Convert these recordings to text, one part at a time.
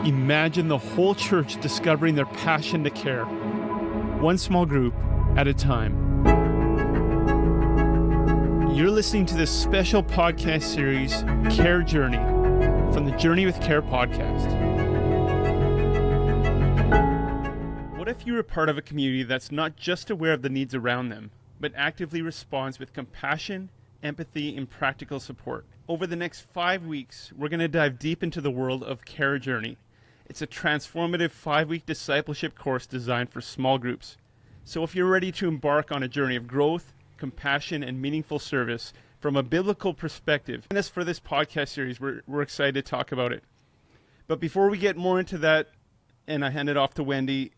Imagine the whole church discovering their passion to care, one small group at a time. You're listening to this special podcast series, Care Journey, from the Journey with Care podcast. What if you were part of a community that's not just aware of the needs around them, but actively responds with compassion, empathy, and practical support? Over the next 5 weeks, we're going to dive deep into the world of Care Journey. It's a transformative 5-week discipleship course designed for small groups. So if you're ready to embark on a journey of growth, compassion, and meaningful service from a biblical perspective, and as for this podcast series, we're excited to talk about it. But before we get more into that, and I hand it off to Wendi,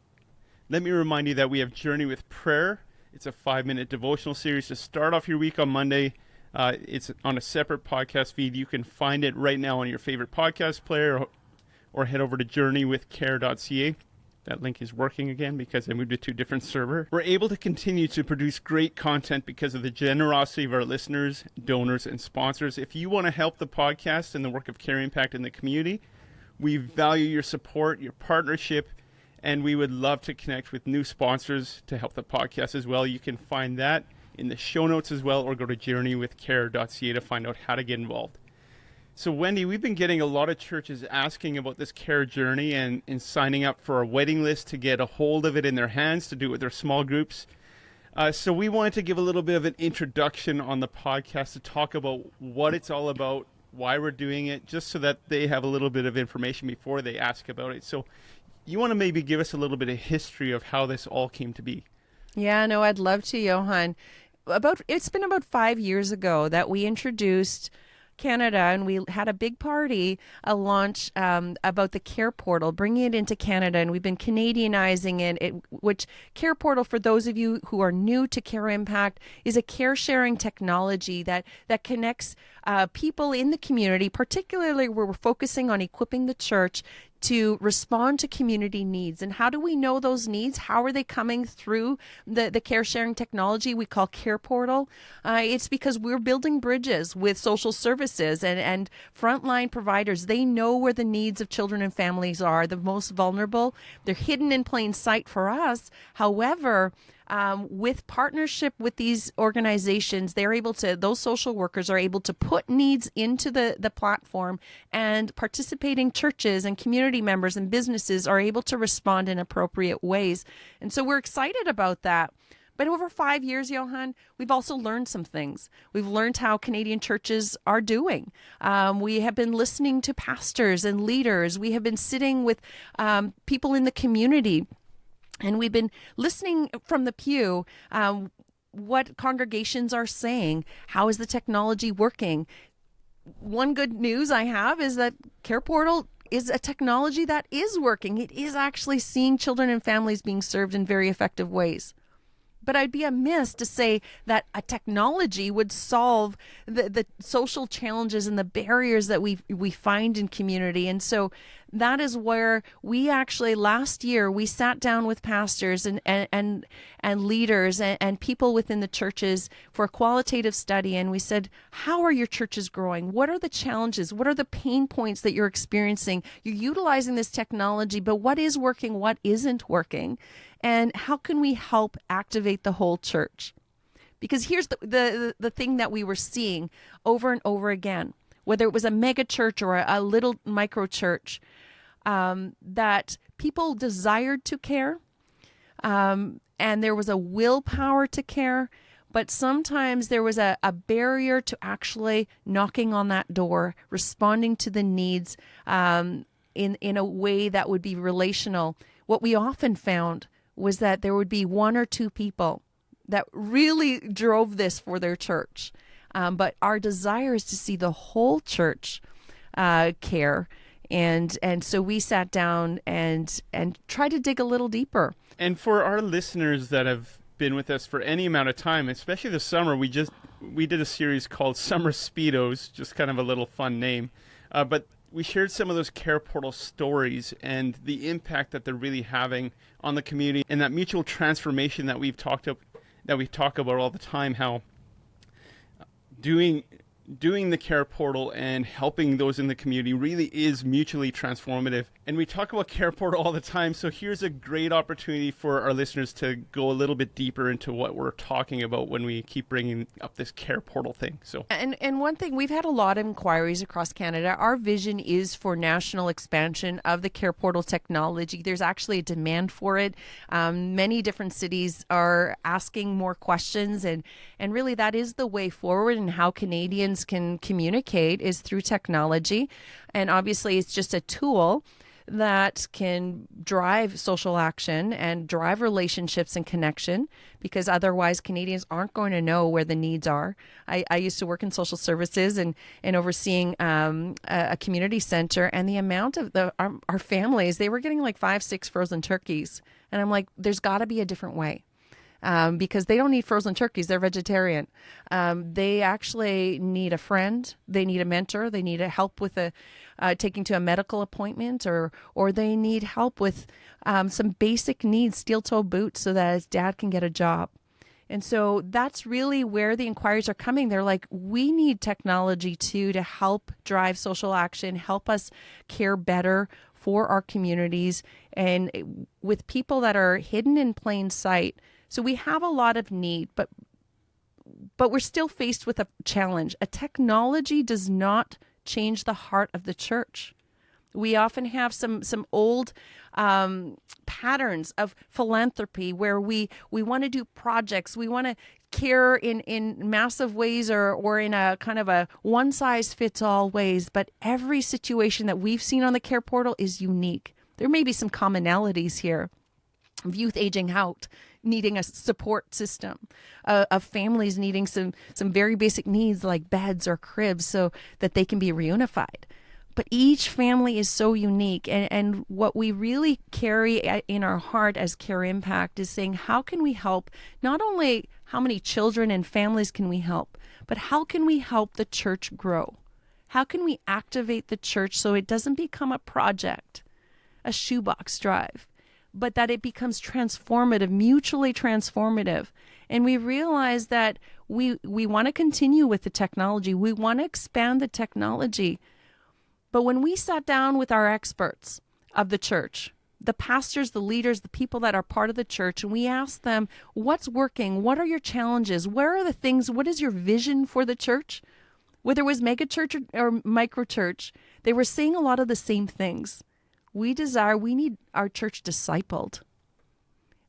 let me remind you that we have Journey with Prayer. It's a 5-minute devotional series to start off your week on Monday. It's on a separate podcast feed. You can find it right now on your favorite podcast player, or head over to journeywithcare.ca. That link is working again because I moved it to a different server. We're able to continue to produce great content because of the generosity of our listeners, donors, and sponsors. If you want to help the podcast and the work of Care Impact in the community, we value your support, your partnership, and we would love to connect with new sponsors to help the podcast as well. You can find that in the show notes as well, or go to journeywithcare.ca to find out how to get involved. So Wendi, we've been getting a lot of churches asking about this Care Journey and signing up for a waiting list to get a hold of it in their hands to do it with their small groups. So we wanted to give a little bit of an introduction on the podcast to talk about what it's all about, why we're doing it, just so that they have a little bit of information before they ask about it. So you want to maybe give us a little bit of history of how this all came to be? Yeah, no, I'd love to, Johan. It's been about 5 years ago that we introduced Canada, and we had a big party, a launch about the Care Portal, bringing it into Canada, and we've been Canadianizing it, which Care Portal, for those of you who are new to Care Impact, is a care sharing technology that connects people in the community, particularly where we're focusing on equipping the church to respond to community needs. And how do we know those needs? How are they coming through the care sharing technology we call Care Portal? It's because we're building bridges with social services and frontline providers. They know where the needs of children and families are the most vulnerable. They're hidden in plain sight for us. However, with partnership with these organizations, those social workers are able to put needs into the platform, and participating churches and community members and businesses are able to respond in appropriate ways. And so we're excited about that. But over 5 years, Johan, we've also learned some things. We've learned how Canadian churches are doing. We have been listening to pastors and leaders. We have been sitting with people in the community, and we've been listening from the pew what congregations are saying. How is the technology working? One good news I have is that Care Portal is a technology that is working. It is actually seeing children and families being served in very effective ways. But I'd be amiss to say that a technology would solve the social challenges and the barriers that we find in community. And so that is where we actually, last year, we sat down with pastors and leaders and people within the churches for a qualitative study. And we said, how are your churches growing? What are the challenges? What are the pain points that you're experiencing? You're utilizing this technology, but what is working? What isn't working? And how can we help activate the whole church? Because here's the thing that we were seeing over and over again, whether it was a mega church or a little micro church, that people desired to care, and there was a willpower to care, but sometimes there was a barrier to actually knocking on that door, responding to the needs in a way that would be relational. What we often found was that there would be one or two people that really drove this for their church. But our desire is to see the whole church care. And so we sat down and tried to dig a little deeper. And for our listeners that have been with us for any amount of time, especially this summer, we did a series called Summer Speedos, just kind of a little fun name. But we shared some of those Care Portal stories and the impact that they're really having on the community, and that mutual transformation that we talk about all the time. How doing doing the care portal and helping those in the community really is mutually transformative. And we talk about care portal all the time, so here's a great opportunity for our listeners to go a little bit deeper into what we're talking about when we keep bringing up this care portal thing. So and one thing, we've had a lot of inquiries across Canada. Our vision is for national expansion of the care portal technology. There's actually a demand for it. Many different cities are asking more questions, and really that is the way forward, and how Canadians can communicate is through technology. And obviously it's just a tool that can drive social action and drive relationships and connection, because otherwise Canadians aren't going to know where the needs are. I used to work in social services and overseeing a community center, and the amount of our families, they were getting like 5-6 frozen turkeys. And I'm like, there's got to be a different way. Because they don't need frozen turkeys. They're vegetarian. They actually need a friend. They need a mentor. They need help with taking to a medical appointment, or they need help with some basic needs, steel-toe boots, so that his dad can get a job. And so that's really where the inquiries are coming. They're like, we need technology too to help drive social action, help us care better for our communities, and with people that are hidden in plain sight. So we have a lot of need, but we're still faced with a challenge. A technology does not change the heart of the church. We often have some old patterns of philanthropy where we want to do projects. We want to care in massive ways, or in a kind of a one-size-fits-all ways. But every situation that we've seen on the care portal is unique. There may be some commonalities here of youth aging out, needing a support system, of families needing some very basic needs like beds or cribs so that they can be reunified. But each family is so unique. And what we really carry in our heart as Care Impact is saying, how can we help? Not only how many children and families can we help, but how can we help the church grow? How can we activate the church so it doesn't become a project, a shoebox drive, but that it becomes transformative, mutually transformative? And we realize that we want to continue with the technology. We want to expand the technology. But when we sat down with our experts of the church, the pastors, the leaders, the people that are part of the church, and we asked them, what's working? What are your challenges? Where are the things? What is your vision for the church? Whether it was mega church or micro church, they were saying a lot of the same things. We need our church discipled.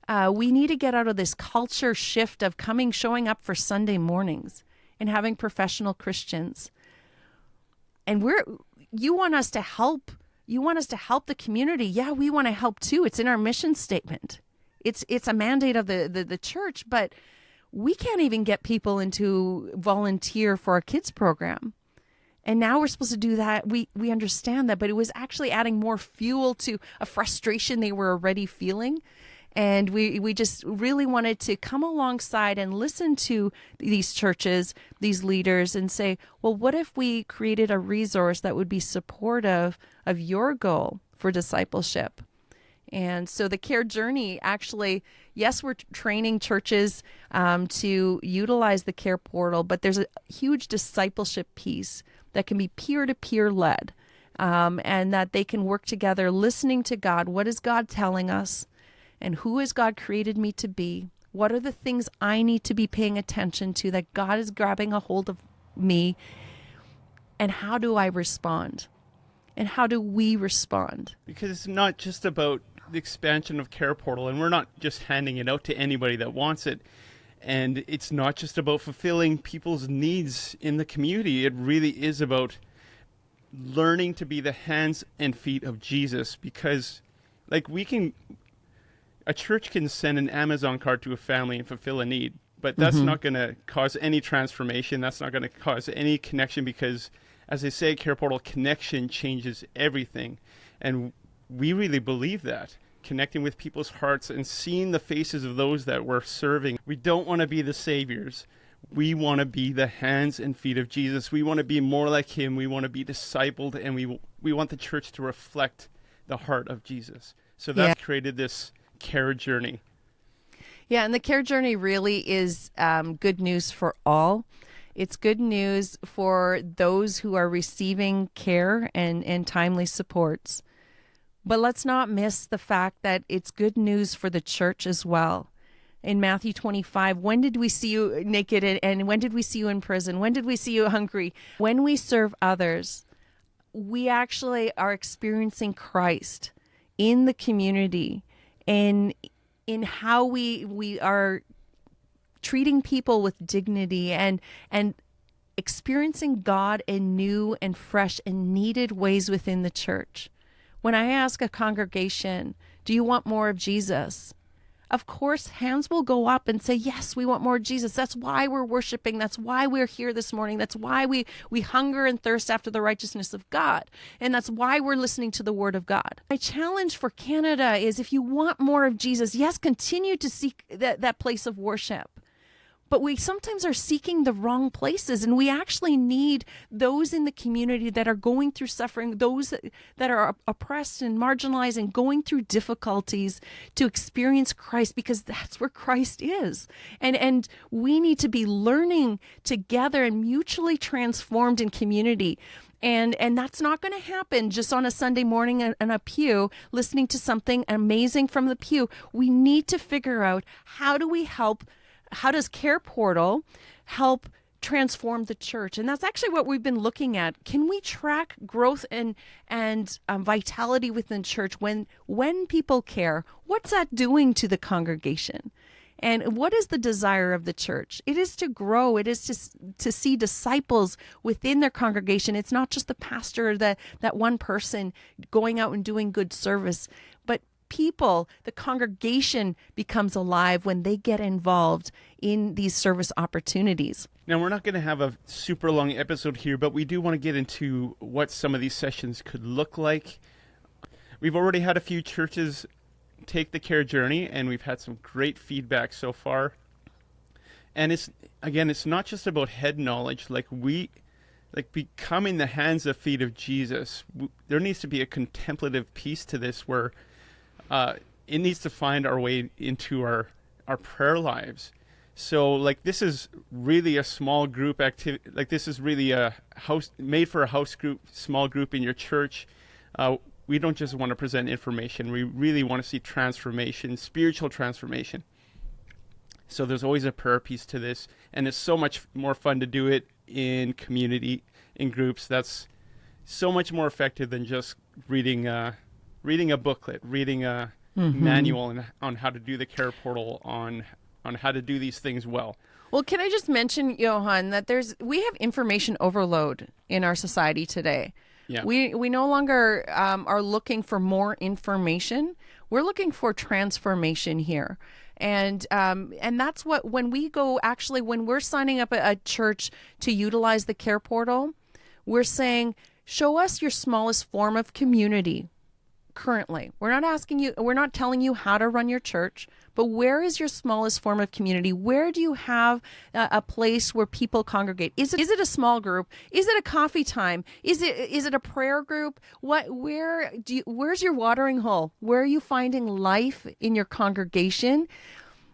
We need to get out of this culture shift of showing up for Sunday mornings and having professional Christians. And you want us to help. You want us to help the community. Yeah, we want to help too. It's in our mission statement. It's a mandate of the church, but we can't even get people into volunteer for our kids program. And now we're supposed to do that. We understand that, but it was actually adding more fuel to a frustration they were already feeling. And we just really wanted to come alongside and listen to these churches, these leaders, and say, well, what if we created a resource that would be supportive of your goal for discipleship? And so the Care Journey, actually, yes, we're training churches to utilize the Care Portal, but there's a huge discipleship piece that can be peer-to-peer led, and that they can work together listening to God. What is God telling us? And who has God created me to be? What are the things I need to be paying attention to that God is grabbing a hold of me? And how do I respond? And how do we respond? Because it's not just about the expansion of Care Portal, and we're not just handing it out to anybody that wants it. And it's not just about fulfilling people's needs in the community. It really is about learning to be the hands and feet of Jesus, because a church can send an Amazon card to a family and fulfill a need, but that's not going to cause any transformation. That's not going to cause any connection, because, as they say, Care Portal, connection changes everything. And we really believe that. Connecting with people's hearts and seeing the faces of those that we're serving. We don't want to be the saviors. We want to be the hands and feet of Jesus. We want to be more like him. We want to be discipled, and we want the church to reflect the heart of Jesus. So that's created this Care Journey. Yeah, and the Care Journey really is good news for all. It's good news for those who are receiving care and timely supports. But let's not miss the fact that it's good news for the church as well. In Matthew 25, when did we see you naked and when did we see you in prison? When did we see you hungry? When we serve others, we actually are experiencing Christ in the community and in how we are treating people with dignity and experiencing God in new and fresh and needed ways within the church. When I ask a congregation, do you want more of Jesus? Of course, hands will go up and say, yes, we want more of Jesus. That's why we're worshiping. That's why we're here this morning. That's why we hunger and thirst after the righteousness of God. And that's why we're listening to the word of God. My challenge for Canada is if you want more of Jesus, yes, continue to seek that place of worship. But we sometimes are seeking the wrong places, and we actually need those in the community that are going through suffering, those that are oppressed and marginalized and going through difficulties to experience Christ, because that's where Christ is. And we need to be learning together and mutually transformed in community. And that's not going to happen just on a Sunday morning in a pew, listening to something amazing from the pew. We need to figure out how does Care Portal help transform the church? And that's actually what we've been looking at. Can we track growth and vitality within church when people care? What's that doing to the congregation? And what is the desire of the church? It is to grow. It is to see disciples within their congregation. It's not just the pastor, that one person going out and doing good service, but people, the congregation becomes alive when they get involved in these service opportunities. Now, we're not going to have a super long episode here, but we do want to get into what some of these sessions could look like. We've already had a few churches take the care journey, and we've had some great feedback so far. And it's not just about head knowledge, like becoming the hands and feet of Jesus. There needs to be a contemplative piece to this where it needs to find our way into our prayer lives. So this is really a small group activity. This is really a made for a house group, small group in your church. We don't just want to present information. We really want to see transformation, spiritual transformation. So there's always a prayer piece to this, and it's so much more fun to do it in community, in groups. That's so much more effective than just reading a booklet, reading a manual on how to do the Care Portal, on how to do these things well. Well, can I just mention, Johan, that we have information overload in our society today. Yeah. We no longer are looking for more information. We're looking for transformation here. And that's when we're signing up a church to utilize the Care Portal, we're saying, show us your smallest form of community currently. We're not telling you how to run your church, but where is your smallest form of community? Where do you have a place where people congregate? Is it a small group? Is it a coffee time? Is it a prayer group? Where's your watering hole? Where are you finding life in your congregation?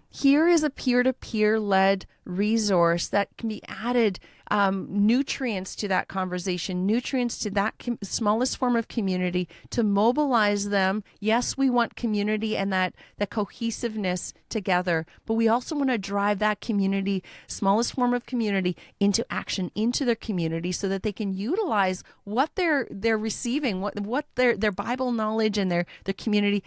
Here is a peer-to-peer led resource that can be added, nutrients to that conversation, nutrients to that smallest form of community, to mobilize them. Yes, we want community and that cohesiveness together, but we also want to drive that community, smallest form of community, into action, into their community, so that they can utilize what they're receiving, what their Bible knowledge and their community.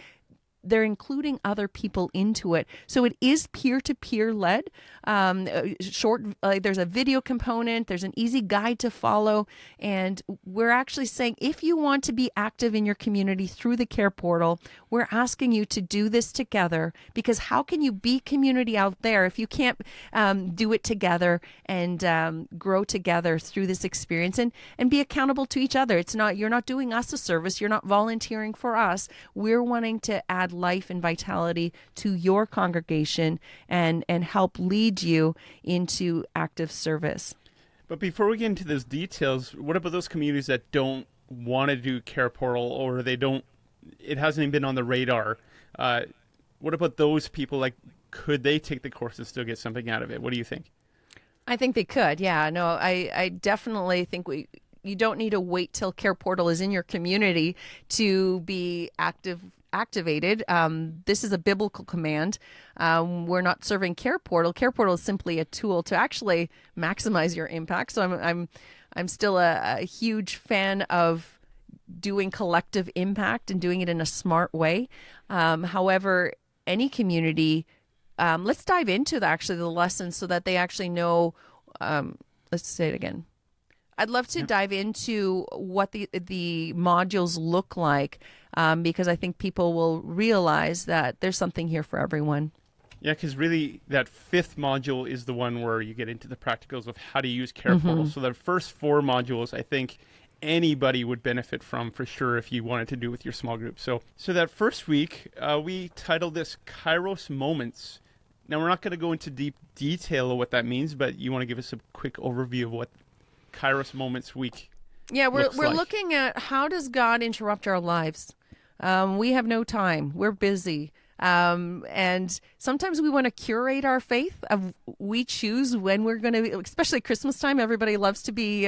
They're including other people into it. So it is peer-to-peer led. There's a video component. There's an easy guide to follow. And we're actually saying, if you want to be active in your community through the Care Portal, we're asking you to do this together, because how can you be community out there if you can't do it together and grow together through this experience and be accountable to each other? You're not doing us a service. You're not volunteering for us. We're wanting to add life and vitality to your congregation and help lead you into active service. But before we get into those details, what about those communities that don't want to do Care Portal, or it hasn't even been on the radar? What about those people? Could they take the course and still get something out of it? What do you think? I think they could. Yeah, no, I definitely think you don't need to wait till Care Portal is in your community to be activated. This is a biblical command. We're not serving Care Portal. Care Portal is simply a tool to actually maximize your impact. So I'm still a huge fan of doing collective impact and doing it in a smart way. However, any community, let's dive into the lessons so that they actually know. Let's say it again. I'd love to dive into what the modules look like, because I think people will realize that there's something here for everyone. Yeah, because really that fifth module is the one where you get into the practicals of how to use Care Portal. So the first four modules, I think anybody would benefit from for sure if you wanted to do with your small group. So that first week, we titled this Kairos Moments. Now, we're not going to go into deep detail of what that means, but you want to give us a quick overview of what Kairos Moments week we're like. looking at how does God interrupt our lives. We have no time. We're busy. And sometimes we want to curate our faith. We choose when we're going to, especially Christmas time, everybody loves to be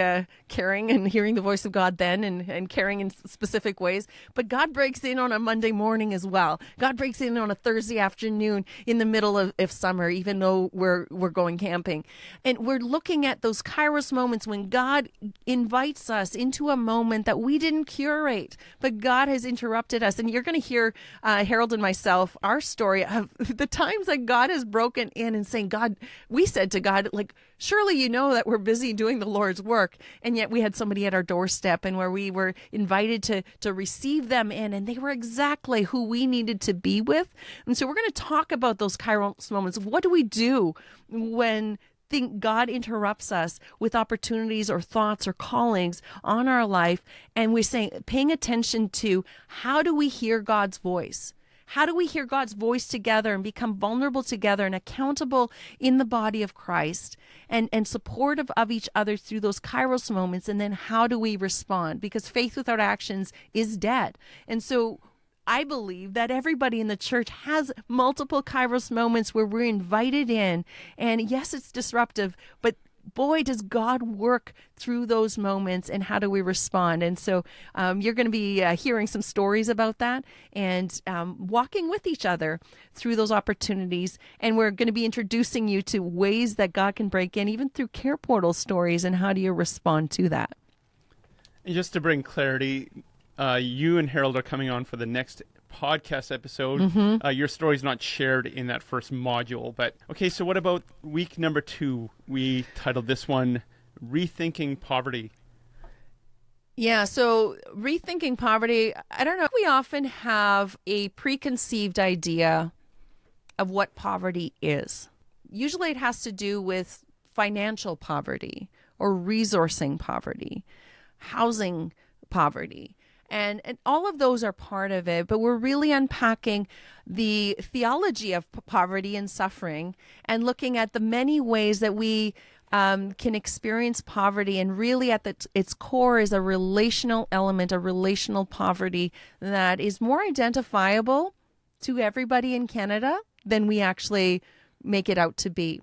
caring and hearing the voice of God then and caring in specific ways. But God breaks in on a Monday morning as well. God breaks in on a Thursday afternoon in the middle of summer, even though we're going camping. And we're looking at those Kairos moments when God invites us into a moment that we didn't curate, but God has interrupted us. And you're going to hear Harold and myself, our story of the times that God has broken in and saying, God, we said to God, like, surely you know that we're busy doing the Lord's work. And yet we had somebody at our doorstep and where we were invited to receive them in, and they were exactly who we needed to be with. And so we're going to talk about those Kairos moments. What do we do when God interrupts us with opportunities or thoughts or callings on our life? And we're saying, paying attention to how do we hear God's voice? How do we hear God's voice together and become vulnerable together and accountable in the body of Christ and supportive of each other through those Kairos moments? And then how do we respond? Because faith without actions is dead. And so I believe that everybody in the church has multiple Kairos moments where we're invited in. And yes, it's disruptive, but boy, does God work through those moments, and how do we respond? And so you're going to be hearing some stories about that and walking with each other through those opportunities. And we're going to be introducing you to ways that God can break in, even through Care Portal stories, and how do you respond to that? And just to bring clarity, you and Harold are coming on for the next podcast episode. Your story's not shared in that first module, but okay, so what about week number 2? We titled this one Rethinking Poverty. Yeah, so rethinking poverty, I don't know, we often have a preconceived idea of what poverty is. Usually it has to do with financial poverty or resourcing poverty, housing poverty. And all of those are part of it, but we're really unpacking the theology of poverty and suffering and looking at the many ways that we can experience poverty. And really at its core is a relational element, a relational poverty that is more identifiable to everybody in Canada than we actually make it out to be.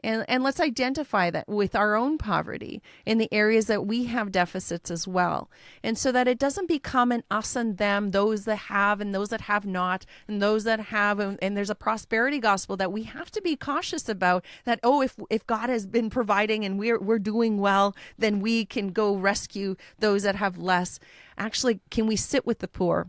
And let's identify that with our own poverty in the areas that we have deficits as well. And so that it doesn't become an us and them, those that have and those that have not, and those that have, and there's a prosperity gospel that we have to be cautious about, that, oh, if God has been providing and we're doing well, then we can go rescue those that have less. Actually, can we sit with the poor?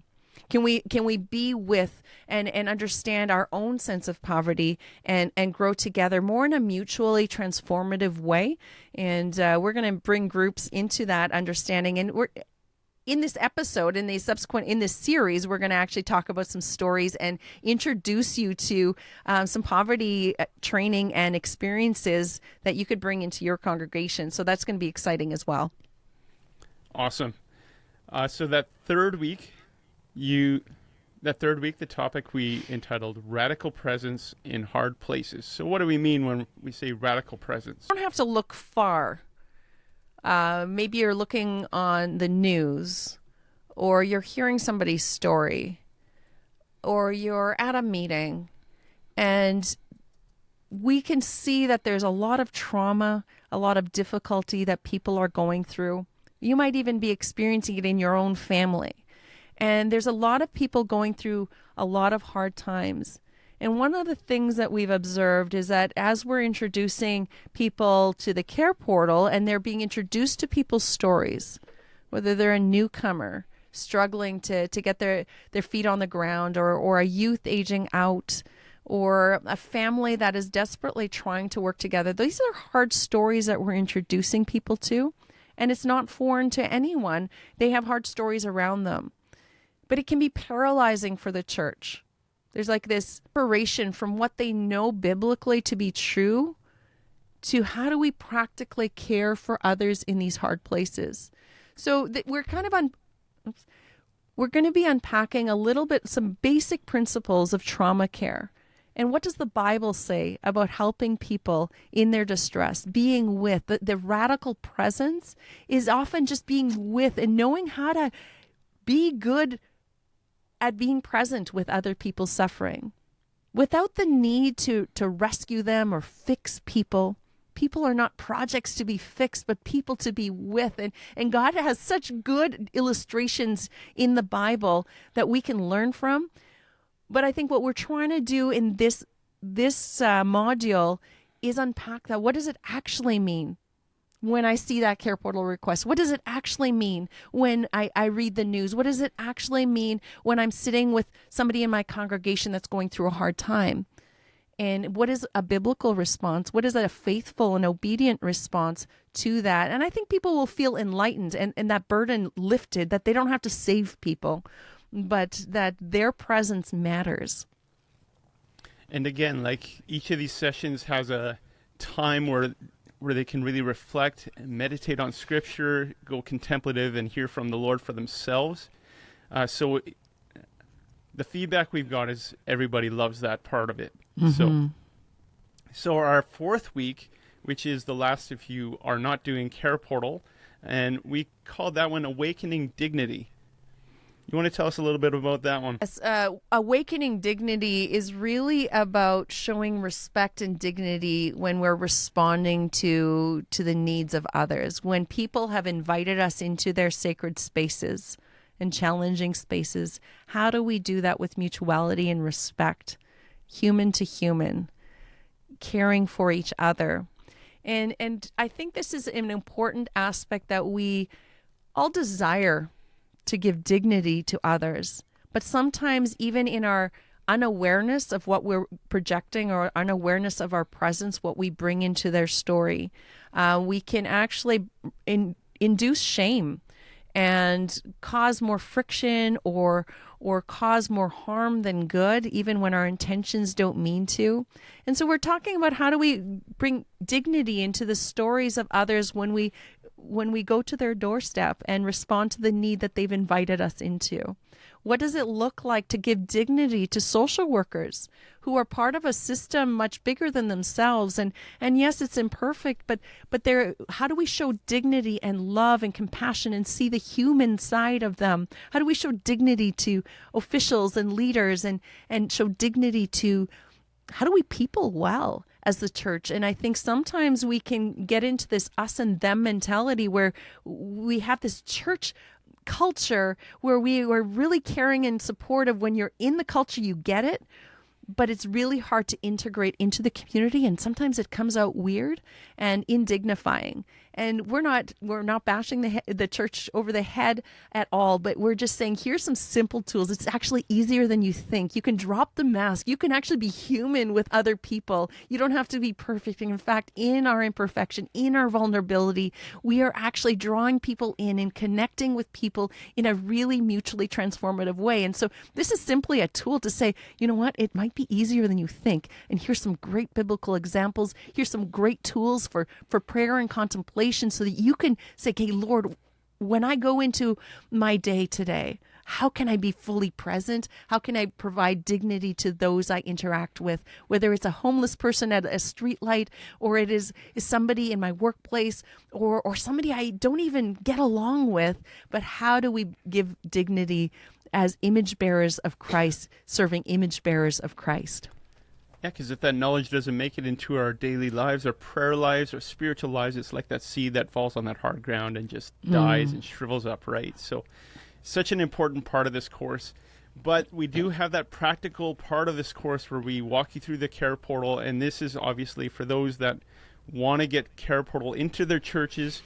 Can we be with and understand our own sense of poverty and grow together more in a mutually transformative way? And we're going to bring groups into that understanding. And we're in this episode, in this series, we're going to actually talk about some stories and introduce you to some poverty training and experiences that you could bring into your congregation. So that's going to be exciting as well. Awesome. So that third week, the topic we entitled Radical Presence in Hard Places. So what do we mean when we say radical presence? You don't have to look far. Maybe you're looking on the news, or you're hearing somebody's story, or you're at a meeting, and we can see that there's a lot of trauma, a lot of difficulty that people are going through. You might even be experiencing it in your own family. And there's a lot of people going through a lot of hard times. And one of the things that we've observed is that as we're introducing people to the care portal and they're being introduced to people's stories, whether they're a newcomer struggling to get their feet on the ground, or a youth aging out, or a family that is desperately trying to work together. These are hard stories that we're introducing people to, and it's not foreign to anyone. They have hard stories around them. But it can be paralyzing for the church. There's like this separation from what they know biblically to be true to how do we practically care for others in these hard places. So we're going to be unpacking a little bit some basic principles of trauma care. And what does the Bible say about helping people in their distress, being with? The radical presence is often just being with and knowing how to be good at being present with other people's suffering without the need to rescue them or fix people. People are not projects to be fixed, but people to be with. And God has such good illustrations in the Bible that we can learn from. But I think what we're trying to do in this module is unpack that. What does it actually mean when I see that care portal request? What does it actually mean when I read the news? What does it actually mean when I'm sitting with somebody in my congregation that's going through a hard time? And what is a biblical response? What is a faithful and obedient response to that? And I think people will feel enlightened and that burden lifted, that they don't have to save people, but that their presence matters. And again, like each of these sessions has a time where they can really reflect and meditate on Scripture, go contemplative, and hear from the Lord for themselves. So the feedback we've got is everybody loves that part of it. Mm-hmm. So our fourth week, which is the last if you are not doing Care Portal, and we called that one Awakening Dignity. You want to tell us a little bit about that one? Yes, Awakening Dignity is really about showing respect and dignity when we're responding to the needs of others. When people have invited us into their sacred spaces and challenging spaces, how do we do that with mutuality and respect, human to human, caring for each other? And I think this is an important aspect that we all desire, to give dignity to others. But sometimes even in our unawareness of what we're projecting or unawareness of our presence, what we bring into their story, we can actually induce shame and cause more friction or cause more harm than good, even when our intentions don't mean to. And so we're talking about how do we bring dignity into the stories of others when we go to their doorstep and respond to the need that they've invited us into. What does it look like to give dignity to social workers who are part of a system much bigger than themselves? And yes, it's imperfect, but how do we show dignity and love and compassion and see the human side of them? How do we show dignity to officials and leaders and show dignity to how do we people well as the church? And I think sometimes we can get into this us and them mentality where we have this church culture where we are really caring and supportive. When you're in the culture, you get it, but it's really hard to integrate into the community, and sometimes it comes out weird and indignifying. And we're not bashing the church over the head at all, but we're just saying here's some simple tools. It's actually easier than you think. You can drop the mask. You can actually be human with other people. You don't have to be perfect. And in fact, in our imperfection, in our vulnerability, we are actually drawing people in and connecting with people in a really mutually transformative way. And so this is simply a tool to say, you know what, it might be easier than you think. And here's some great biblical examples. Here's some great tools for prayer and contemplation, so that you can say, okay, Lord, when I go into my day today, how can I be fully present? How can I provide dignity to those I interact with? Whether it's a homeless person at a street light, or it is somebody in my workplace, or somebody I don't even get along with, but how do we give dignity as image bearers of Christ, serving image bearers of Christ? Yeah, because if that knowledge doesn't make it into our daily lives, our prayer lives, our spiritual lives, it's like that seed that falls on that hard ground and just dies and shrivels up, right? So, such an important part of this course. But we do have that practical part of this course where we walk you through the care portal, and this is obviously for those that want to get care portal into their churches.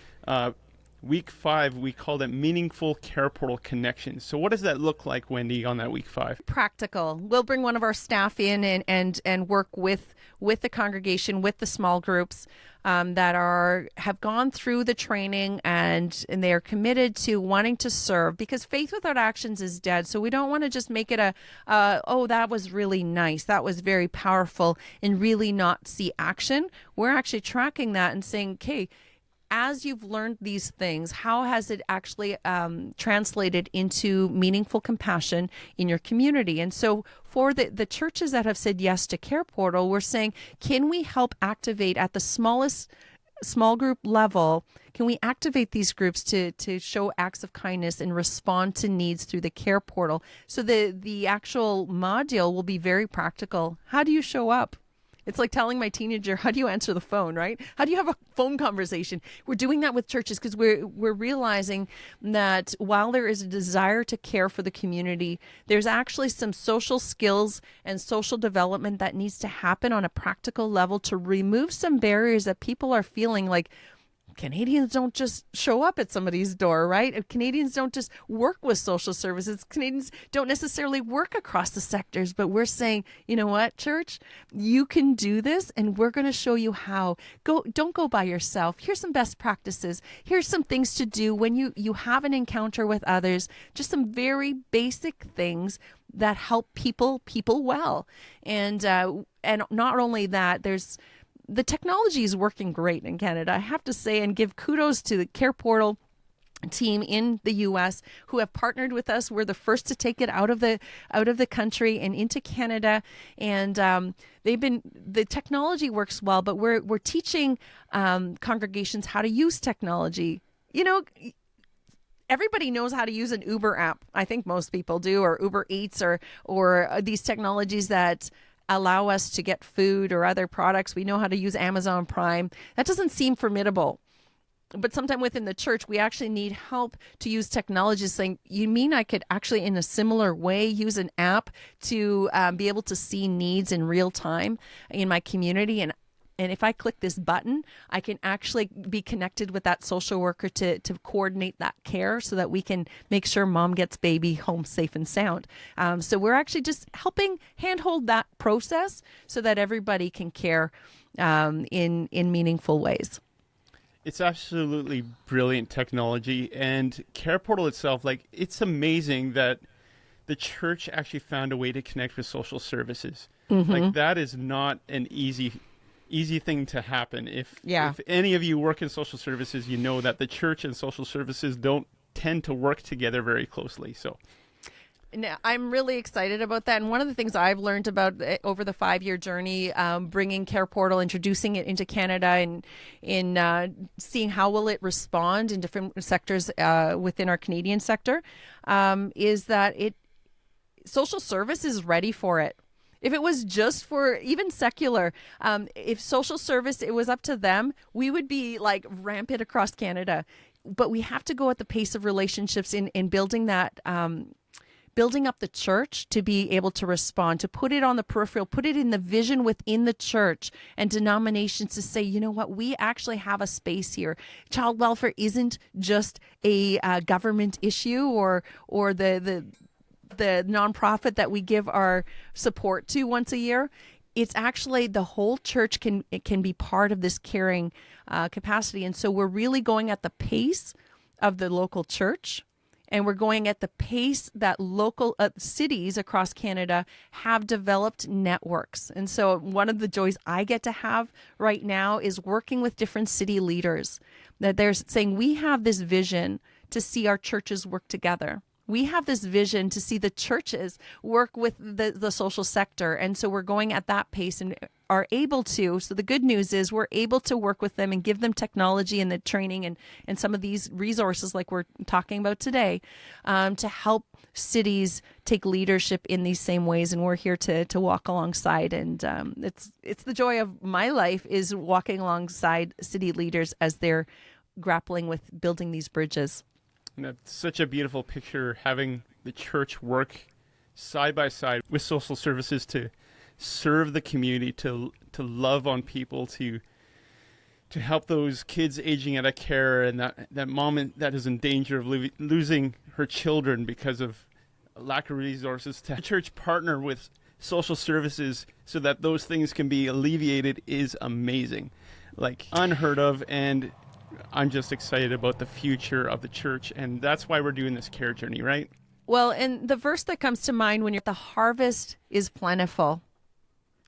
Week 5, we called it Meaningful Care Portal Connections. So what does that look like, Wendi, on that week 5? Practical. We'll bring one of our staff in and work with the congregation, with the small groups that have gone through the training and they are committed to wanting to serve, because faith without actions is dead. So we don't want to just make it oh, that was really nice, that was very powerful, and really not see action. We're actually tracking that and saying, okay, as you've learned these things, how has it actually translated into meaningful compassion in your community? And so for the churches that have said yes to Care Portal, we're saying, can we help activate at the smallest small group level? Can we activate these groups to show acts of kindness and respond to needs through the Care Portal? So the actual module will be very practical. How do you show up? It's like telling my teenager, how do you answer the phone, right? How do you have a phone conversation? We're doing that with churches because we're realizing that while there is a desire to care for the community, there's actually some social skills and social development that needs to happen on a practical level to remove some barriers that people are feeling like, Canadians don't just show up at somebody's door, right? Canadians don't just work with social services. Canadians don't necessarily work across the sectors, but we're saying, you know what, church, you can do this, and we're going to show you how. Don't go by yourself. Here's some best practices. Here's some things to do when you have an encounter with others. Just some very basic things that help people well. And not only that, the technology is working great in Canada, I have to say, and give kudos to the Care Portal team in the US who have partnered with us. We're the first to take it out of the country and into Canada, and the technology works well, but we're teaching congregations how to use technology. You know, everybody knows how to use an Uber app. I think most people do, or Uber Eats, or these technologies that allow us to get food or other products. We know how to use Amazon Prime. That doesn't seem formidable. But sometime within the church, we actually need help to use technology, saying, you mean I could actually in a similar way use an app to be able to see needs in real time in my community? And if I click this button, I can actually be connected with that social worker to coordinate that care so that we can make sure mom gets baby home safe and sound. So we're actually just helping handhold that process so that everybody can care in meaningful ways. It's absolutely brilliant technology. And Care Portal itself, it's amazing that the church actually found a way to connect with social services. Mm-hmm. That is not an easy thing to happen. If any of you work in social services, you know that the church and social services don't tend to work together very closely. So now, I'm really excited about that. And one of the things I've learned about over the 5-year journey, bringing Care Portal, introducing it into Canada, and in seeing how will it respond in different sectors within our Canadian sector, is that social service is ready for it. If it was just for even secular, if social service, it was up to them, we would be rampant across Canada. But we have to go at the pace of relationships in building that, building up the church to be able to respond, to put it on the peripheral, put it in the vision within the church and denominations to say, you know what, we actually have a space here. Child welfare isn't just a government issue or the nonprofit that we give our support to once a year. It's actually the whole church can be part of this caring capacity. And so we're really going at the pace of the local church, and we're going at the pace that local cities across Canada have developed networks. And so one of the joys I get to have right now is working with different city leaders, that they're saying, we have this vision to see our churches work together. We have this vision to see the churches work with the social sector. And so we're going at that pace. And are able to. So the good news is we're able to work with them and give them technology and the training and some of these resources like we're talking about today to help cities take leadership in these same ways. And we're here to walk alongside. And it's the joy of my life is walking alongside city leaders as they're grappling with building these bridges. And that's such a beautiful picture, having the church work side by side with social services to serve the community, to love on people, to help those kids aging out of care, and that mom that is in danger of losing her children because of lack of resources. To church partner with social services so that those things can be alleviated is amazing, like unheard of. And I'm just excited about the future of the church, and that's why we're doing this care journey, right? Well, and the verse that comes to mind when the harvest is plentiful.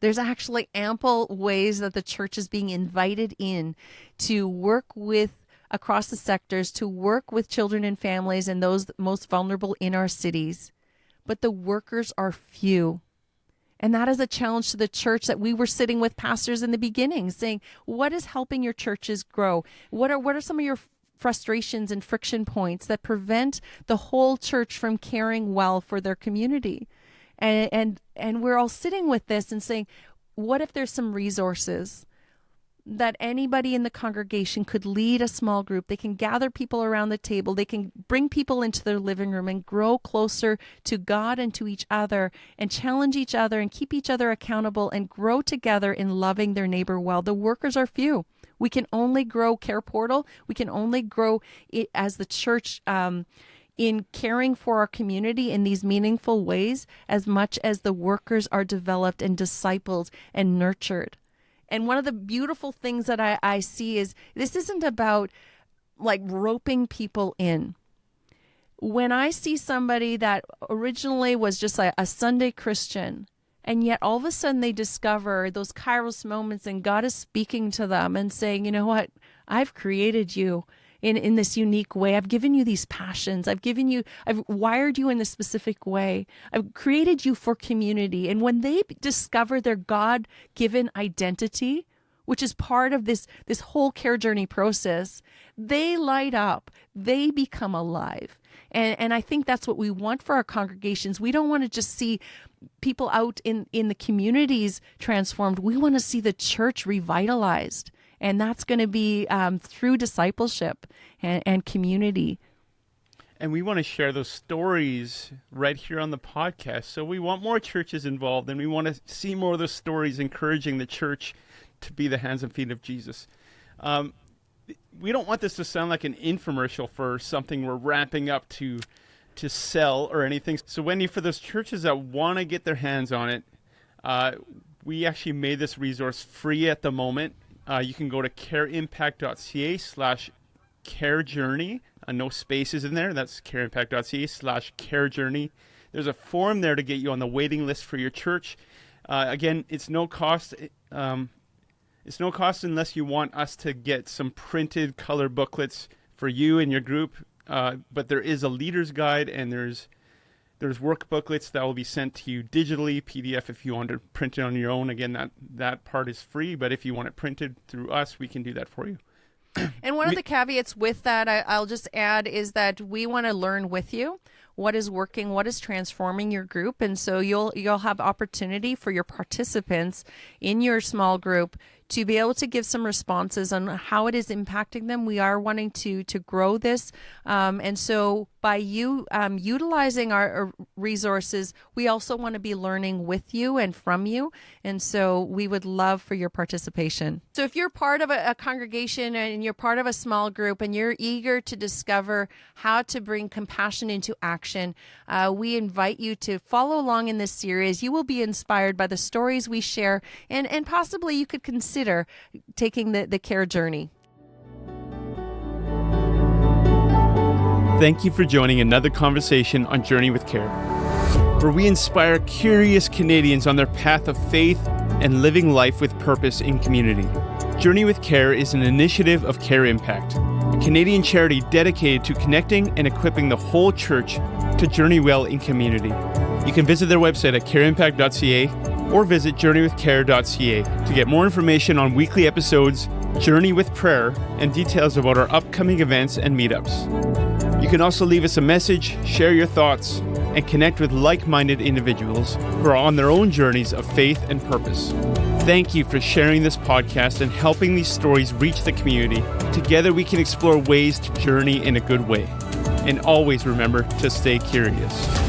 There's actually ample ways that the church is being invited in to work with across the sectors, to work with children and families and those most vulnerable in our cities. But the workers are few. And that is a challenge to the church that we were sitting with pastors in the beginning saying, what is helping your churches grow? What are some of your frustrations and friction points that prevent the whole church from caring well for their community? And we're all sitting with this and saying, what if there's some resources that anybody in the congregation could lead a small group? They can gather people around the table. They can bring people into their living room and grow closer to God and to each other and challenge each other and keep each other accountable and grow together in loving their neighbor well. The workers are few. We can only grow Care Portal. We can only grow it as the church in caring for our community in these meaningful ways as much as the workers are developed and discipled and nurtured. And one of the beautiful things that I see is this isn't about like roping people in. When I see somebody that originally was just like a Sunday Christian, and yet all of a sudden they discover those Kairos moments and God is speaking to them and saying, you know what, I've created you in this unique way. I've given you these passions. I've wired you in a specific way. I've created you for community. And when they discover their God-given identity, which is part of this whole care journey process, they light up. They become alive. And I think that's what we want for our congregations. We don't want to just see people out in the communities transformed. We want to see the church revitalized. And that's going to be through discipleship and community. And we want to share those stories right here on the podcast. So we want more churches involved, and we want to see more of those stories encouraging the church to be the hands and feet of Jesus. We don't want this to sound like an infomercial for something we're ramping up to sell or anything. So Wendi, for those churches that want to get their hands on it, we actually made this resource free at the moment. You can go to careimpact.ca/carejourney. No spaces in there. That's careimpact.ca/carejourney. There's a form there to get you on the waiting list for your church. Again, it's no cost. It's no cost unless you want us to get some printed color booklets for you and your group. But there is a leader's guide, and there's work booklets that will be sent to you digitally, PDF if you want to print it on your own. Again, that part is free, but if you want it printed through us, we can do that for you. And one of the caveats with that, I'll just add, is that we want to learn with you what is working, what is transforming your group. And so you'll have opportunity for your participants in your small group to be able to give some responses on how it is impacting them. We are wanting to grow this. And so by you utilizing our resources, we also want to be learning with you and from you. And so we would love for your participation. So if you're part of a congregation and you're part of a small group and you're eager to discover how to bring compassion into action, we invite you to follow along in this series. You will be inspired by the stories we share, and possibly you could consider taking the care journey. Thank you for joining another conversation on Journey with Care, where we inspire curious Canadians on their path of faith and living life with purpose in community. Journey with Care is an initiative of Care Impact, a Canadian charity dedicated to connecting and equipping the whole church to journey well in community. You can visit their website at careimpact.ca or visit journeywithcare.ca to get more information on weekly episodes, Journey with Prayer, and details about our upcoming events and meetups. You can also leave us a message, share your thoughts, and connect with like-minded individuals who are on their own journeys of faith and purpose. Thank you for sharing this podcast and helping these stories reach the community. Together we can explore ways to journey in a good way. And always remember to stay curious.